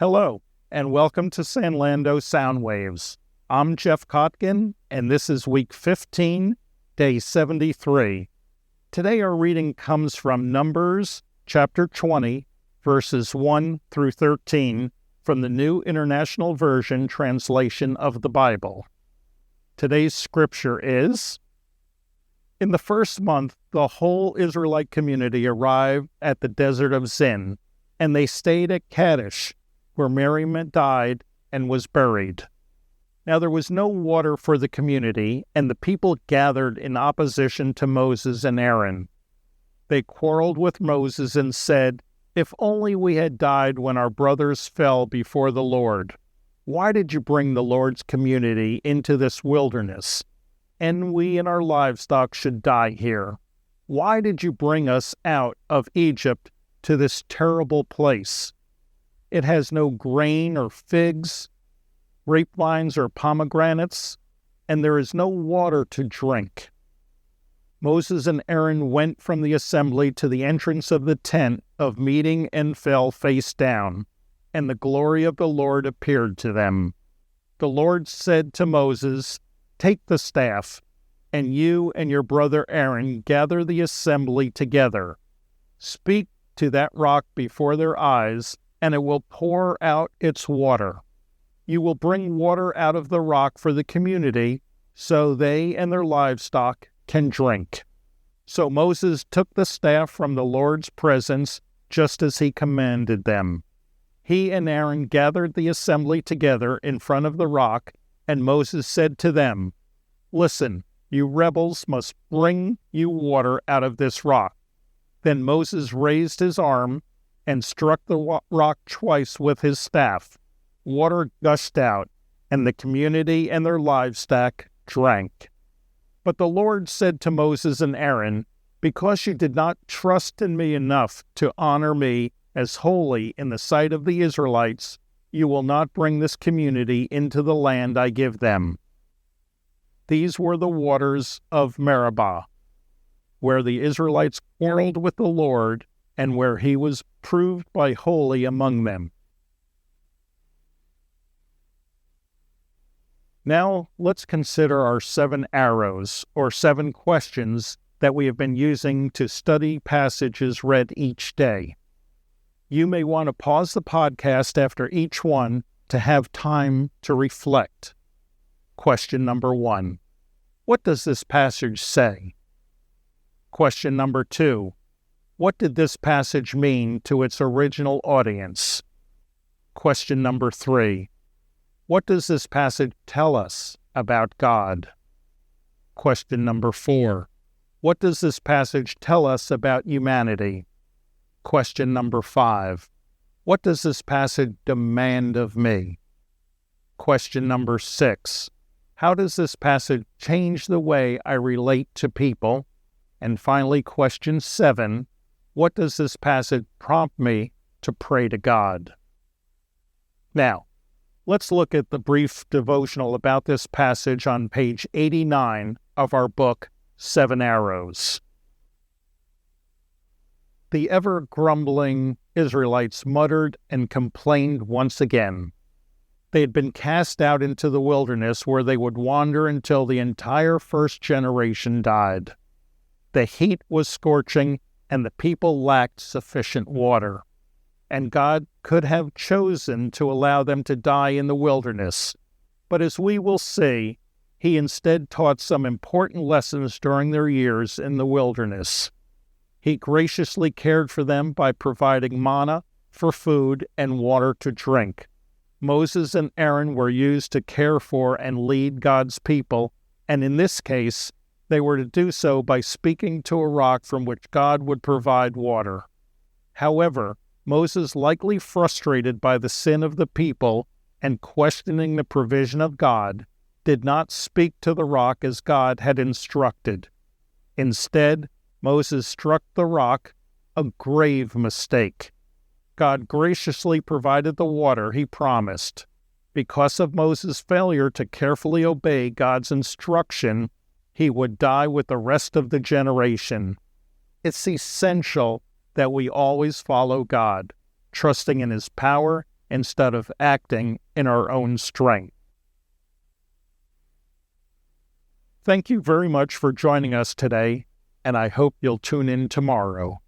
Hello, and welcome to Sanlando Soundwaves. I'm Jeff Kotkin, and this is week 15, day 73. Today our reading comes from Numbers chapter 20, verses 1 through 13, from the New International Version translation of the Bible. Today's scripture is: In the first month, the whole Israelite community arrived at the Desert of Zin, and they stayed at Kadesh, where Miriam died and was buried. Now there was no water for the community, and the people gathered in opposition to Moses and Aaron. They quarreled with Moses and said, "If only we had died when our brothers fell before the Lord. Why did you bring the Lord's community into this wilderness? And we and our livestock should die here. Why did you bring us out of Egypt to this terrible place? It has no grain or figs, grapevines or pomegranates, and there is no water to drink." Moses and Aaron went from the assembly to the entrance of the tent of meeting and fell face down, and the glory of the Lord appeared to them. The Lord said to Moses, "Take the staff, and you and your brother Aaron gather the assembly together. Speak to that rock before their eyes, and it will pour out its water. You will bring water out of the rock for the community, so they and their livestock can drink." So Moses took the staff from the Lord's presence, just as he commanded them. He and Aaron gathered the assembly together in front of the rock, and Moses said to them, "Listen, you rebels must bring you water out of this rock." Then Moses raised his arm and struck the rock twice with his staff. Water gushed out, and the community and their livestock drank. But the Lord said to Moses and Aaron, "Because you did not trust in me enough to honor me as holy in the sight of the Israelites, you will not bring this community into the land I give them." These were the waters of Meribah, where the Israelites quarreled with the Lord, and where he was proved by holy among them. Now let's consider our 7 arrows, or 7 questions, that we have been using to study passages read each day. You may want to pause the podcast after each one to have time to reflect. Question number 1. What does this passage say? Question number 2. What did this passage mean to its original audience? Question number 3. What does this passage tell us about God? Question number 4. What does this passage tell us about humanity? Question number 5. What does this passage demand of me? Question number 6. How does this passage change the way I relate to people? And finally, question 7. What does this passage prompt me to pray to God? Now, let's look at the brief devotional about this passage on page 89 of our book, 7 Arrows. The ever-grumbling Israelites muttered and complained once again. They had been cast out into the wilderness, where they would wander until the entire first generation died. The heat was scorching, and the people lacked sufficient water. And God could have chosen to allow them to die in the wilderness. But as we will see, he instead taught some important lessons during their years in the wilderness. He graciously cared for them by providing manna for food and water to drink. Moses and Aaron were used to care for and lead God's people, and in this case, they were to do so by speaking to a rock from which God would provide water. However, Moses, likely frustrated by the sin of the people and questioning the provision of God, did not speak to the rock as God had instructed. Instead, Moses struck the rock, a grave mistake. God graciously provided the water he promised. Because of Moses' failure to carefully obey God's instruction, he would die with the rest of the generation. It's essential that we always follow God, trusting in his power instead of acting in our own strength. Thank you very much for joining us today, and I hope you'll tune in tomorrow.